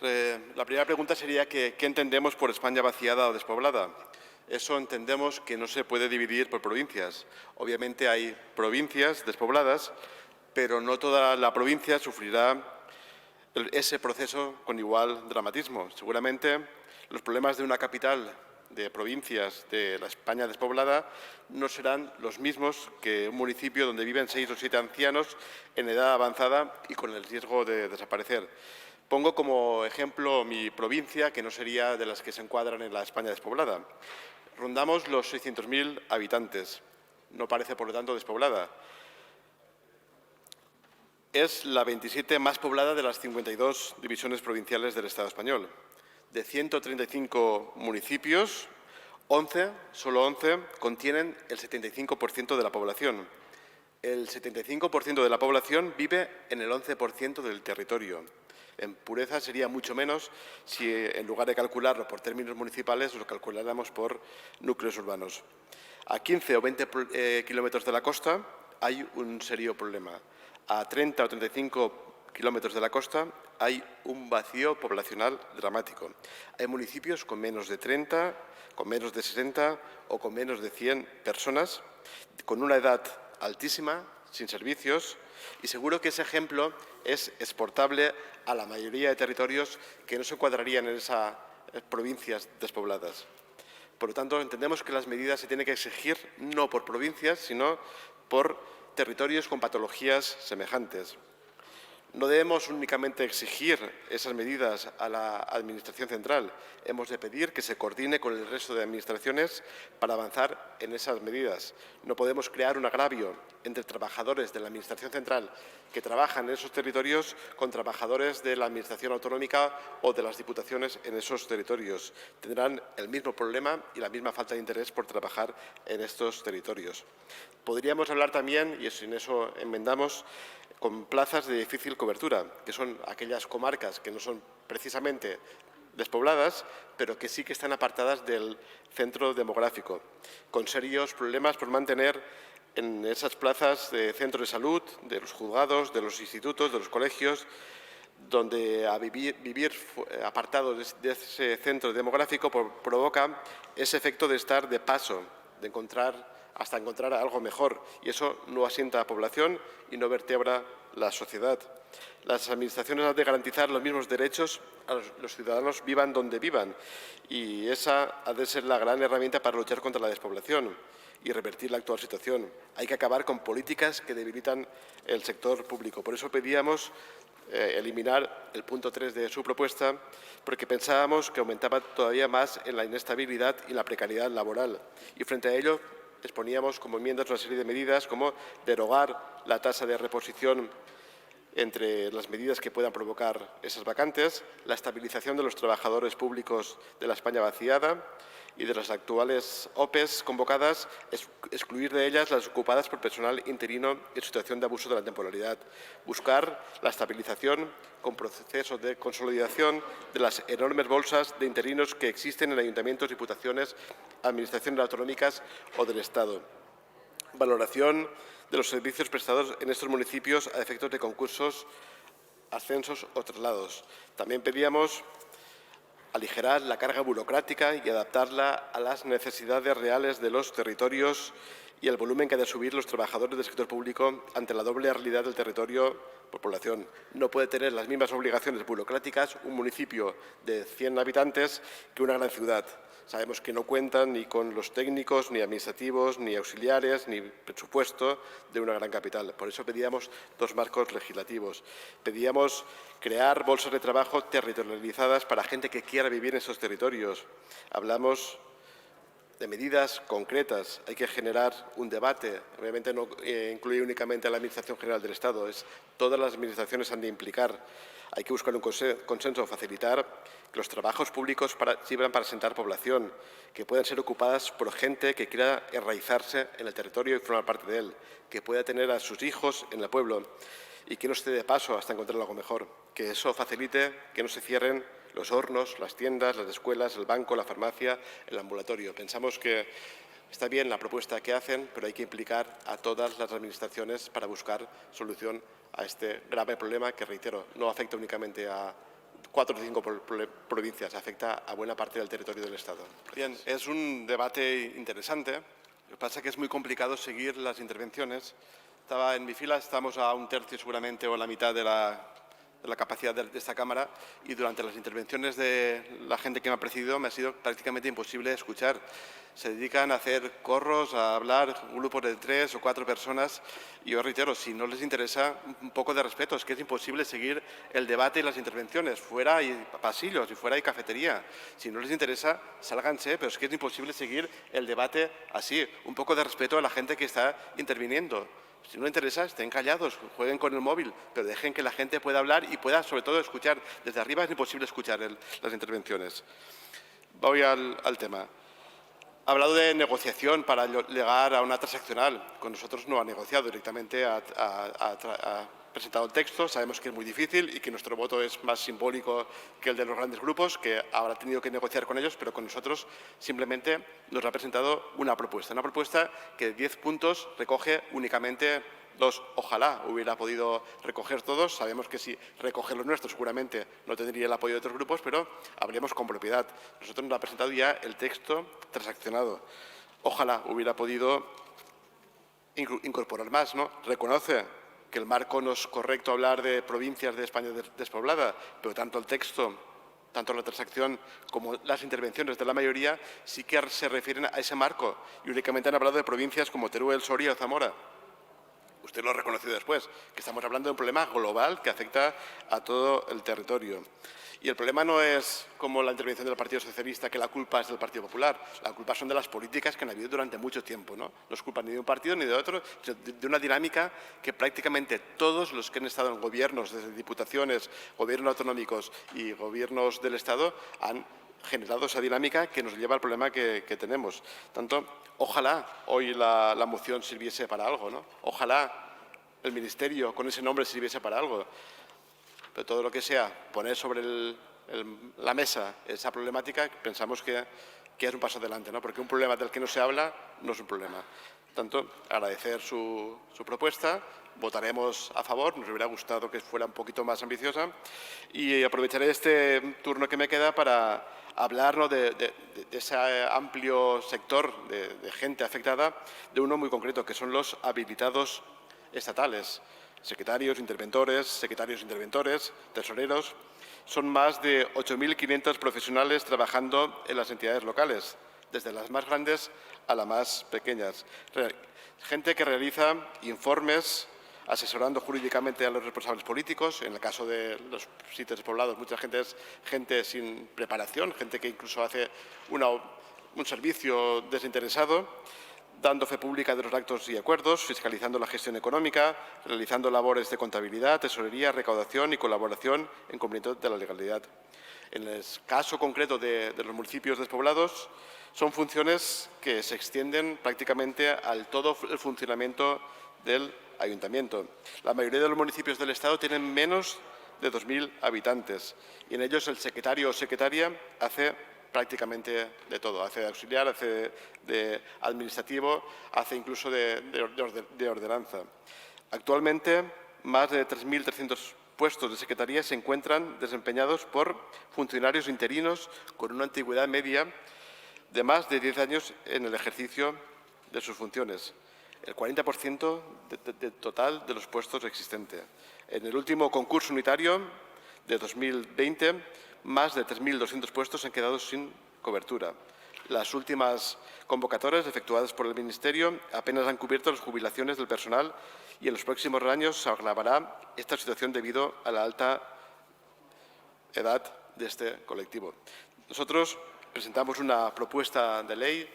La primera pregunta sería ¿qué entendemos por España vaciada o despoblada? Eso entendemos que no se puede dividir por provincias. Obviamente hay provincias despobladas, pero no toda la provincia sufrirá ese proceso con igual dramatismo. Seguramente los problemas de una capital de provincias de la España despoblada no serán los mismos que un municipio donde viven 6 o 7 ancianos en edad avanzada y con el riesgo de desaparecer. Pongo como ejemplo mi provincia, que no sería de las que se encuadran en la España despoblada. Rondamos los 600.000 habitantes. No parece, por lo tanto, despoblada. Es la 27 más poblada de las 52 divisiones provinciales del Estado español. De 135 municipios, solo 11, contienen el 75% de la población. El 75% de la población vive en el 11% del territorio. En pureza sería mucho menos si, en lugar de calcularlo por términos municipales, lo calculáramos por núcleos urbanos. A 15 o 20 kilómetros de la costa hay un serio problema. A 30 o 35 kilómetros de la costa hay un vacío poblacional dramático. Hay municipios con menos de 30, con menos de 60 o con menos de 100 personas, con una edad altísima, sin servicios, y seguro que ese ejemplo es exportable a la mayoría de territorios que no se encuadrarían en esas provincias despobladas. Por lo tanto, entendemos que las medidas se tienen que exigir no por provincias, sino por territorios con patologías semejantes. No debemos únicamente exigir esas medidas a la Administración central. Hemos de pedir que se coordine con el resto de administraciones para avanzar en esas medidas. No podemos crear un agravio entre trabajadores de la Administración central que trabajan en esos territorios con trabajadores de la Administración autonómica o de las diputaciones en esos territorios. Tendrán el mismo problema y la misma falta de interés por trabajar en estos territorios. Podríamos hablar también, y en eso enmendamos, con plazas de difícil cobertura, que son aquellas comarcas que no son precisamente despobladas, pero que sí que están apartadas del centro demográfico, con serios problemas por mantener en esas plazas de centros de salud, de los juzgados, de los institutos, de los colegios, donde vivir apartado de ese centro demográfico provoca ese efecto de estar de paso, de hasta encontrar algo mejor, y eso no asienta a la población y no vertebra la sociedad. Las administraciones han de garantizar los mismos derechos a los ciudadanos, vivan donde vivan, y esa ha de ser la gran herramienta para luchar contra la despoblación y revertir la actual situación. Hay que acabar con políticas que debilitan el sector público. Por eso pedíamos eliminar el punto 3 de su propuesta, porque pensábamos que aumentaba todavía más en la inestabilidad y la precariedad laboral. Y frente a ello, exponíamos como enmiendas una serie de medidas como derogar la tasa de reposición entre las medidas que puedan provocar esas vacantes, la estabilización de los trabajadores públicos de la España vaciada y de las actuales OPEs convocadas, excluir de ellas las ocupadas por personal interino en situación de abuso de la temporalidad, buscar la estabilización con procesos de consolidación de las enormes bolsas de interinos que existen en ayuntamientos, diputaciones, administraciones autonómicas o del Estado. Valoración de los servicios prestados en estos municipios a efectos de concursos, ascensos o traslados. También pedíamos aligerar la carga burocrática y adaptarla a las necesidades reales de los territorios y el volumen que han de subir los trabajadores del sector público ante la doble realidad del territorio por población. No puede tener las mismas obligaciones burocráticas un municipio de 100 habitantes que una gran ciudad. Sabemos que no cuentan ni con los técnicos, ni administrativos, ni auxiliares, ni presupuesto de una gran capital. Por eso pedíamos dos marcos legislativos. Pedíamos crear bolsas de trabajo territorializadas para gente que quiera vivir en esos territorios. Hablamos de medidas concretas. Hay que generar un debate. Obviamente no incluye únicamente a la Administración General del Estado. Todas las administraciones han de implicar. Hay que buscar un consenso, facilitar que los trabajos públicos sirvan para asentar población, que puedan ser ocupadas por gente que quiera enraizarse en el territorio y formar parte de él, que pueda tener a sus hijos en el pueblo y que no esté de paso hasta encontrar algo mejor. Que eso facilite que no se cierren los hornos, las tiendas, las escuelas, el banco, la farmacia, el ambulatorio. Pensamos que está bien la propuesta que hacen, pero hay que implicar a todas las administraciones para buscar solución a este grave problema que, reitero, no afecta únicamente a 4 o 5 provincias, afecta a buena parte del territorio del Estado. Bien, es un debate interesante. Lo que pasa es que es muy complicado seguir las intervenciones. Estaba en mi fila, estamos a un tercio seguramente o la mitad de la capacidad de esta Cámara, y durante las intervenciones de la gente que me ha precedido me ha sido prácticamente imposible escuchar. Se dedican a hacer corros, a hablar grupos de 3 o 4 personas, y yo reitero, si no les interesa, un poco de respeto. Es que es imposible seguir el debate y las intervenciones. Fuera hay pasillos y fuera hay cafetería. Si no les interesa, sálganse, pero es que es imposible seguir el debate así. Un poco de respeto a la gente que está interviniendo. Si no les interesa, estén callados, jueguen con el móvil, pero dejen que la gente pueda hablar y pueda, sobre todo, escuchar. Desde arriba es imposible escuchar las intervenciones. Voy al tema. Ha hablado de negociación para llegar a una transaccional. Con nosotros no ha negociado, directamente ha presentado el texto. Sabemos que es muy difícil y que nuestro voto es más simbólico que el de los grandes grupos, que habrá tenido que negociar con ellos, pero con nosotros simplemente nos ha presentado una propuesta que de 10 puntos recoge únicamente 2. Ojalá hubiera podido recoger todos. Sabemos que si recoge los nuestros seguramente no tendría el apoyo de otros grupos, pero habríamos con propiedad. Nosotros nos ha presentado ya el texto transaccionado. Ojalá hubiera podido incorporar más, ¿no? Reconoce que el marco no es correcto hablar de provincias de España despoblada, pero tanto el texto, tanto la transacción como las intervenciones de la mayoría sí que se refieren a ese marco, y únicamente han hablado de provincias como Teruel, Soria o Zamora. Usted lo ha reconocido después, que estamos hablando de un problema global que afecta a todo el territorio. Y el problema no es como la intervención del Partido Socialista, que la culpa es del Partido Popular. La culpa son de las políticas que han habido durante mucho tiempo, ¿no? No es culpa ni de un partido ni de otro, sino de una dinámica que prácticamente todos los que han estado en gobiernos, desde diputaciones, gobiernos autonómicos y gobiernos del Estado, han generado esa dinámica que nos lleva al problema que tenemos. Tanto, ojalá hoy la moción sirviese para algo, ¿no? Ojalá el Ministerio con ese nombre sirviese para algo. Pero todo lo que sea poner sobre la mesa esa problemática, pensamos que es un paso adelante, ¿no? Porque un problema del que no se habla no es un problema. Por tanto, agradecer su propuesta, votaremos a favor, nos hubiera gustado que fuera un poquito más ambiciosa, y aprovecharé este turno que me queda para hablar, ¿no?, de ese amplio sector de gente afectada, de uno muy concreto, que son los habilitados estatales. Secretarios, interventores, tesoreros. Son más de 8.500 profesionales trabajando en las entidades locales, desde las más grandes a las más pequeñas. Gente que realiza informes asesorando jurídicamente a los responsables políticos. En el caso de los sitios despoblados, mucha gente es gente sin preparación, gente que incluso hace un servicio desinteresado, dando fe pública de los actos y acuerdos, fiscalizando la gestión económica, realizando labores de contabilidad, tesorería, recaudación y colaboración en cumplimiento de la legalidad. En el caso concreto de los municipios despoblados, son funciones que se extienden prácticamente al todo el funcionamiento del ayuntamiento. La mayoría de los municipios del Estado tienen menos de 2.000 habitantes, y en ellos el secretario o secretaria hace prácticamente de todo. Hace de auxiliar, hace de administrativo, hace incluso de ordenanza. Actualmente, más de 3.300 puestos de secretaría se encuentran desempeñados por funcionarios interinos con una antigüedad media de más de 10 años en el ejercicio de sus funciones. El 40% del total de los puestos existentes. En el último concurso unitario de 2020, más de 3.200 puestos han quedado sin cobertura. Las últimas convocatorias efectuadas por el Ministerio apenas han cubierto las jubilaciones del personal, y en los próximos años se agravará esta situación debido a la alta edad de este colectivo. Nosotros presentamos una propuesta de ley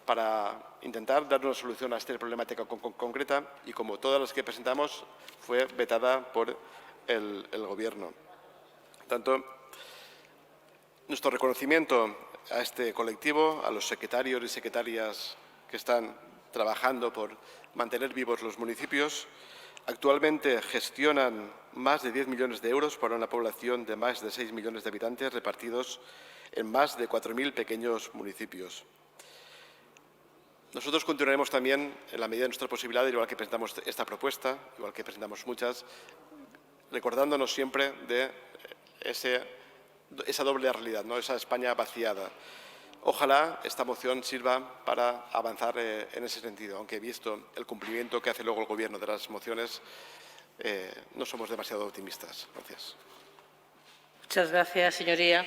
para intentar dar una solución a esta problemática concreta, y como todas las que presentamos fue vetada por el Gobierno. Por tanto, nuestro reconocimiento a este colectivo, a los secretarios y secretarias que están trabajando por mantener vivos los municipios. Actualmente gestionan más de 10 millones de euros para una población de más de 6 millones de habitantes repartidos en más de 4.000 pequeños municipios. Nosotros continuaremos también, en la medida de nuestra posibilidad, igual que presentamos esta propuesta, igual que presentamos muchas, recordándonos siempre de ese esa doble realidad, ¿no? Esa España vaciada. Ojalá esta moción sirva para avanzar en ese sentido, aunque visto el cumplimiento que hace luego el Gobierno de las mociones, no somos demasiado optimistas. Gracias. Muchas gracias, señoría.